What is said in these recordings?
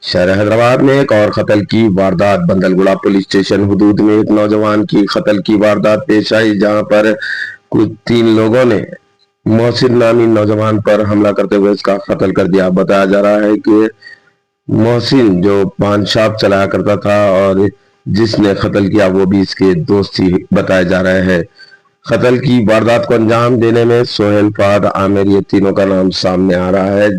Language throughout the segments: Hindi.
शहर हैदराबाद में एक और कत्ल की वारदात। बंदलगुड़ा पुलिस स्टेशन हुदूद में एक नौजवान की कत्ल की वारदात पेश आई, जहां पर कुछ 3 लोगों ने मोहसिन नामी नौजवान पर हमला करते हुए इसका कत्ल कर दिया। बताया जा रहा है कि मोहसिन जो पान शॉप चलाया करता था और जिसने कत्ल किया वो भी इसके दोस्त ही बताए जा रहे हैं। कत्ल की वारदात को अंजाम देने में सोहेल, फहद, आमिर, ये तीनों का नाम सामने आ रहा है।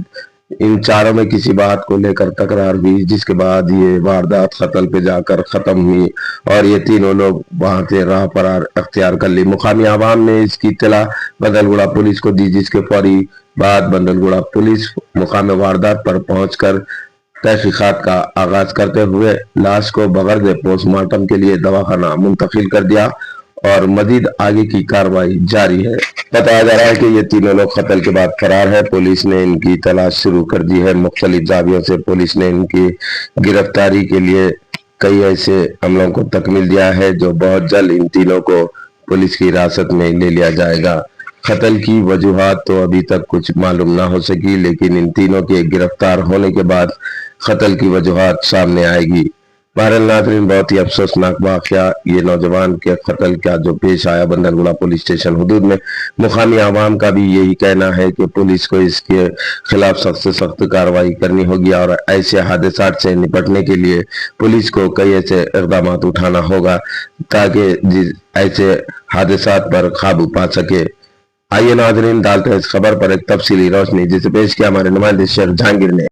इन चारों में किसी बात को लेकर तकरार हुई, जिसके बाद ये वारदात कत्ल पे जाकर खत्म हुई और ये तीनों लोग वहां से राह फरार अख्तियार कर ली। मुकामी आवाम ने इसकी इत्तला बंदलगुड़ा पुलिस को दी, जिसके फौरी बाद बंदलगुड़ा पुलिस मुकाम वारदात पर पहुंचकर तहकीकात का आगाज करते हुए लाश को बगैर पोस्टमार्टम के लिए दवाखाना मुंतकिल कर दिया और मजीद आगे की कार्रवाई जारी है। बताया जा रहा है कि ये तीनों लोग कत्ल के बाद फरार है। पुलिस ने इनकी तलाश शुरू कर दी है। मुख्तलिफ जावियों से पुलिस ने इनकी गिरफ्तारी के लिए कई ऐसे अमलों को तकमील दिया है, जो बहुत जल्द इन तीनों को पुलिस की हिरासत में ले लिया जाएगा। कत्ल की वजूहात तो अभी तक कुछ मालूम ना हो सकी, लेकिन इन तीनों के गिरफ्तार होने के बाद कत्ल की वजूहात सामने आएगी। बहरहाल नाज़रीन, बहुत ही अफसोसनाक वाक़या ये नौजवान के कत्ल का जो पेश आया बंदरगुड़ा पुलिस स्टेशन हुदूद में। मुकामी आवाम का भी यही कहना है कि पुलिस को इसके खिलाफ सख्त से सख्त कार्रवाई करनी होगी और ऐसे हादसात से निपटने के लिए पुलिस को कई ऐसे इक़दाम उठाना होगा ताकि ऐसे हादसात पर काबू पा सके। आइए नाज़रीन, डालते हैं इस खबर पर एक तफसीली रोशनी, जिसे पेश किया हमारे नुमाइंदे शेर जहांगीर ने।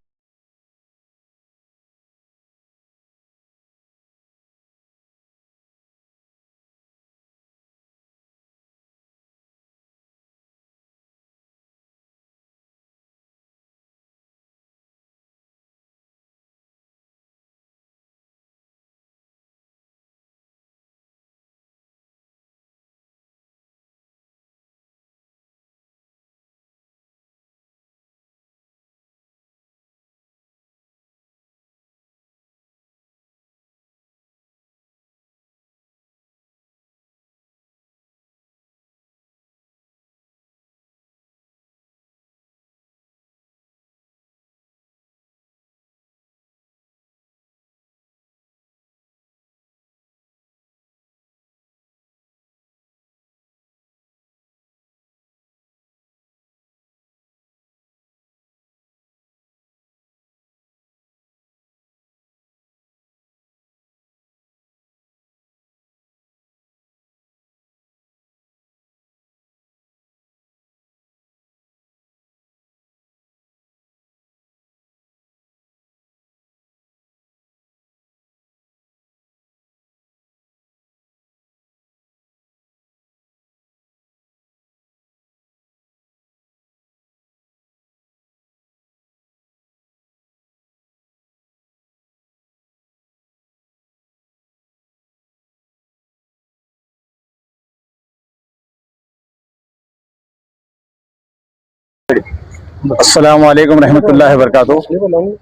अस्सलाम वालेकुम रहमतुल्लाहि व बरकातुहू।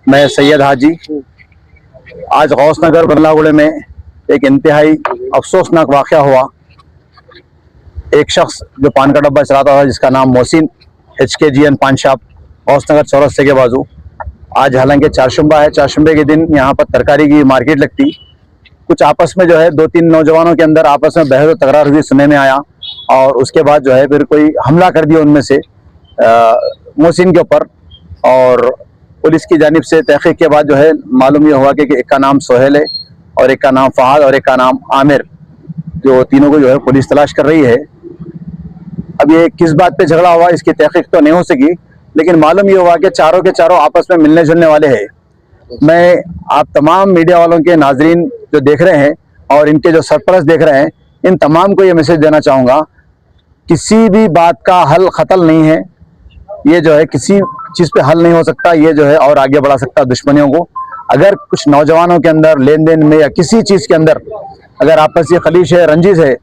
मैं सैयद हाजी। आज गौसनगर बंदलागुड़े में एक इंतहाई अफसोसनाक वाक़या हुआ। एक शख्स जो पान का डब्बा चलाता था, जिसका नाम मोहसिन, HKGN पान शॉप, गौसनगर चौरस्ते के बाजू। आज हालांकि चारशंबा है, चारशंबे के दिन यहाँ पर तरकारी की मार्केट लगती। कुछ आपस में जो है 2-3 नौजवानों के अंदर आपस में बहस तकरार हुई, सुनने में आया, और उसके बाद जो है फिर कोई हमला कर दिया उनमें से मोहसिन के ऊपर। और पुलिस की जानिब से तहकीक के बाद जो है मालूम ये हुआ कि एक का नाम सोहेल है और एक का नाम फहद और एक का नाम आमिर, जो तीनों को जो है पुलिस तलाश कर रही है। अब ये किस बात पे झगड़ा हुआ इसकी तहकीक तो नहीं हो सकी, लेकिन मालूम ये हुआ कि चारों के चारों आपस में मिलने जुलने वाले हैं। मैं आप तमाम मीडिया वालों के नाजरीन जो देख रहे हैं और इनके जो सरपरस्त देख रहे हैं, इन तमाम को ये मैसेज देना चाहूँगा, किसी भी बात का हल कत्ल नहीं है। ये जो है किसी चीज़ पे हल नहीं हो सकता, ये जो है और आगे बढ़ा सकता है दुश्मनियों को। अगर कुछ नौजवानों के अंदर लेन देन में या किसी चीज़ के अंदर अगर आपसी खलीश है, रंजिश है,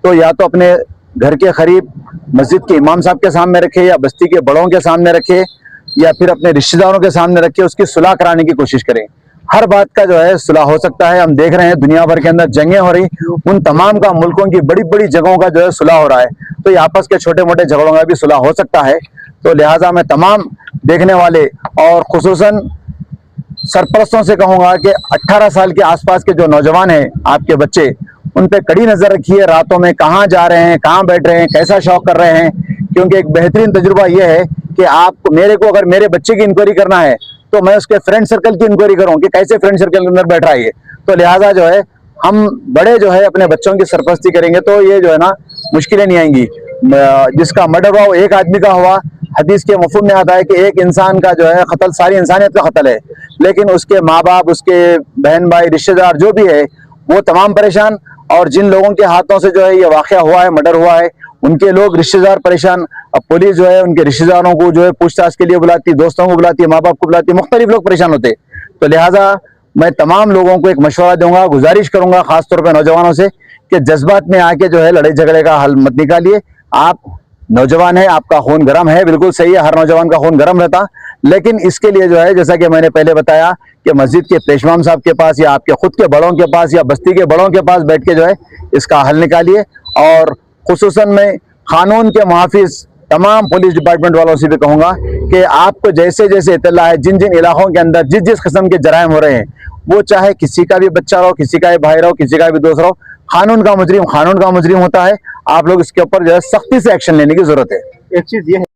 तो या तो अपने घर के करीब मस्जिद के इमाम साहब के सामने रखे, या बस्ती के बड़ों के सामने रखे, या फिर अपने रिश्तेदारों के सामने रखे, उसकी सुलह कराने की कोशिश करें। हर बात का जो है सुलह हो सकता है। हम देख रहे हैं दुनिया भर के अंदर जंगें हो रही, उन तमाम का मुल्कों की बड़ी बड़ी जगहों का जो है सुलह हो रहा है, तो ये आपस के छोटे मोटे झगड़ों का भी सुलह हो सकता है। तो लिहाजा मैं तमाम देखने वाले और खुसूसन सरपरस्तों से कहूंगा कि 18 साल के आसपास के जो नौजवान हैं आपके बच्चे, उन पे कड़ी नजर रखिए। रातों में कहाँ जा रहे हैं, कहाँ बैठ रहे हैं, कैसा शौक कर रहे हैं। क्योंकि एक बेहतरीन तजुर्बा यह है कि आप मेरे को अगर मेरे बच्चे की इंक्वायरी करना है तो मैं उसके फ्रेंड सर्कल की इंक्वायरी करूं कि कैसे फ्रेंड सर्कल के अंदर बैठ रहा है ये। तो लिहाजा जो है हम बड़े जो है अपने बच्चों की सरपरस्ती करेंगे तो ये जो है ना मुश्किलें नहीं आएंगी। जिसका मर्डर हुआ वो एक आदमी का हुआ, हदीस के मफहूम में आता है कि एक इंसान का जो है कत्ल सारी इंसानियत का कत्ल है, लेकिन उसके माँ बाप, उसके बहन भाई, रिश्तेदार जो भी है वो तमाम परेशान। और जिन लोगों के हाथों से जो है ये वाकया हुआ है, मर्डर हुआ है, उनके लोग रिश्तेदार परेशान। अब पुलिस जो है उनके रिश्तेदारों को जो है पूछताछ के लिए बुलाती, दोस्तों को बुलाती है, माँ बाप को बुलाती है, मुख्तलिफ लोग परेशान होते। तो लिहाजा मैं तमाम लोगों को एक मशवरा दूंगा, गुजारिश करूंगा खासतौर पर नौजवानों से कि जज्बात में आके जो है लड़ाई झगड़े का हल मत निकालिए। आप नौजवान है, आपका खून गर्म है, बिल्कुल सही है, हर नौजवान का खून गर्म रहता, लेकिन इसके लिए जो है जैसा कि मैंने पहले बताया कि मस्जिद के पेशवाम साहब के पास या आपके खुद के बड़ों के पास या बस्ती के बड़ों के पास बैठ के जो है इसका हल निकालिए। और खुसूसन मैं कानून के मुहाफिज तमाम पुलिस डिपार्टमेंट वालों से भी कहूंगा कि आपको जैसे जैसे इत्तला है जिन जिन इलाकों के अंदर जिस जिस किस्म के जराइम हो रहे हैं, वो चाहे किसी का भी बच्चा रहो, किसी का भी भाई रहो, किसी का भी दोस्त रहो, कानून का मुजरिम होता है। आप लोग इसके ऊपर जो है सख्ती से एक्शन लेने की जरूरत है। एक चीज ये है